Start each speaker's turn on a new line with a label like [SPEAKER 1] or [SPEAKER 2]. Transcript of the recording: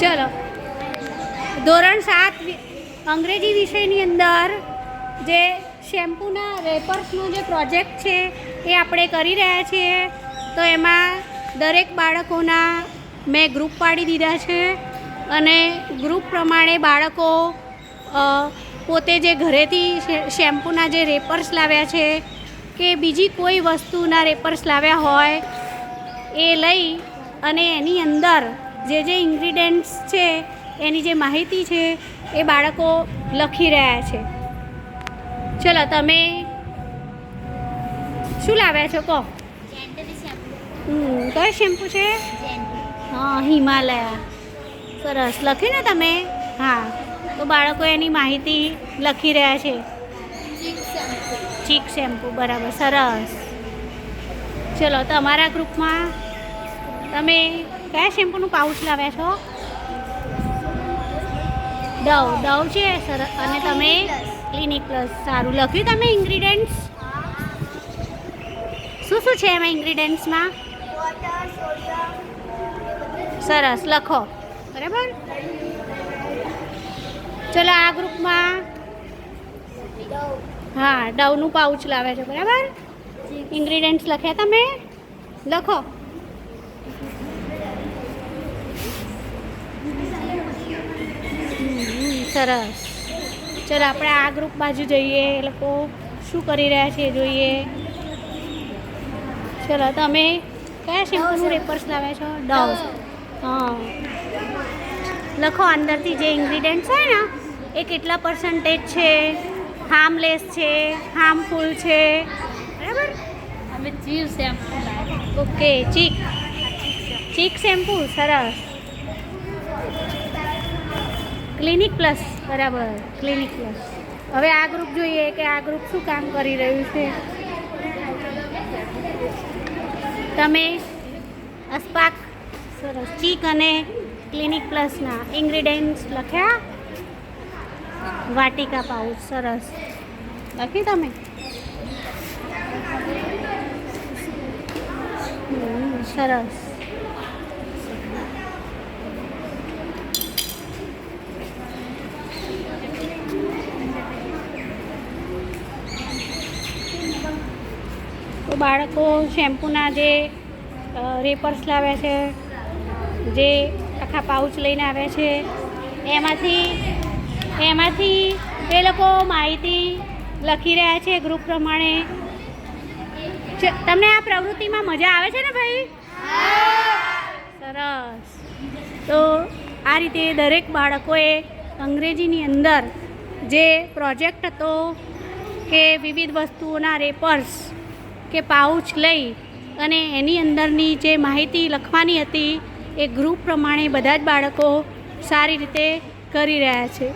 [SPEAKER 1] ચલો, ધોરણ 7 અંગ્રેજી વિષયની અંદર જે શેમ્પૂના રેપર્સનો જે પ્રોજેક્ટ છે એ આપણે કરી રહ્યા છીએ. તો એમાં દરેક બાળકોના મેં ગ્રુપ પાડી દીધા છે અને ગ્રુપ પ્રમાણે બાળકો પોતે જે ઘરેથી શેમ્પૂના જે રેપર્સ લાવ્યા છે કે બીજી કોઈ વસ્તુના રેપર્સ લાવ્યા હોય એ લઈ અને એની અંદર જે ઇન્ગ્રીડિયન્ટ્સ છે એની જે માહિતી છે એ બાળકો લખી રહ્યા છે. ચલો, તમે શું લાવ્યા છો કહો? કયો શેમ્પૂ છે? હા, હિમાલયા. સરસ, લખ્યું ને તમે? હા, તો બાળકો એની માહિતી લખી રહ્યા છે. ચીક શેમ્પૂ, બરાબર, સરસ. ચલો, તમારા ગ્રુપમાં તમે કયા શેમ્પૂનું પાઉચ લાવ્યા છો? ડવ છે. સરસ. અને તમે ક્લિનિક પ્લસ. સારું, લખ્યું તમે ઇન્ગ્રીડિયન્ટ્સ? શું છે એમાં ઇન્ગ્રીડિયન્ટ્સમાં? સરસ, લખો. બરાબર. ચલો, આ ગ્રુપમાં હા ડવનું પાઉચ લાવ્યા છે. બરાબર. ઇન્ગ્રીડિયન્ટ્સ લખ્યા તમે? લખો. સરસ. ચલો, આપણે આ ગ્રુપ બાજુ જઈએ. એ લોકો શું કરી રહ્યા છે જોઈએ. ચલો, તમે કયા શેમ્પૂનું રેપર્સ લાવ્યા છો? ડવ. હા, લખો અંદરથી જે ઇન્ગ્રીડિયન્ટ્સ હોય ને એ કેટલા પર્સન્ટેજ છે, હાર્મલેસ છે, હાર્મફુલ છે. બરાબર.
[SPEAKER 2] અમે ચીક શેમ્પૂ લાવ્યા.
[SPEAKER 1] Okay, Chik shampoo. સરસ. Clinic plus. બરાબર, ક્લિનિક પ્લસ. હવે આ ગ્રુપ જોઈએ કે આ ગ્રુપ શું કામ કરી રહ્યું છે. તમે અસ્પાક. સરસ. ચીક અને ક્લિનિક પ્લસના ઇન્ગ્રીડિયન્ટ્સ લખ્યા? વાટિકા પાઉચ. સરસ, લખ્યું તમે? સરસ. તો બાળકો શેમ્પૂના જે રેપર્સ લાવ્યા છે, જે આખા પાઉચ લઈને આવ્યા છે, એમાંથી એ લોકો માહિતી લખી રહ્યા છે ગ્રુપ પ્રમાણે. તમને આ પ્રવૃત્તિમાં મજા આવે છે ને ભાઈ? સરસ. તો આ રીતે દરેક બાળકોએ અંગ્રેજીની અંદર જે પ્રોજેક્ટ હતો કે વિવિધ વસ્તુઓના રેપર્સ કે પાઉચ લઈ અને એની અંદરની જે માહિતી લખવાની હતી એ ગ્રુપ પ્રમાણે બધા જ બાળકો સારી રીતે કરી રહ્યા છે.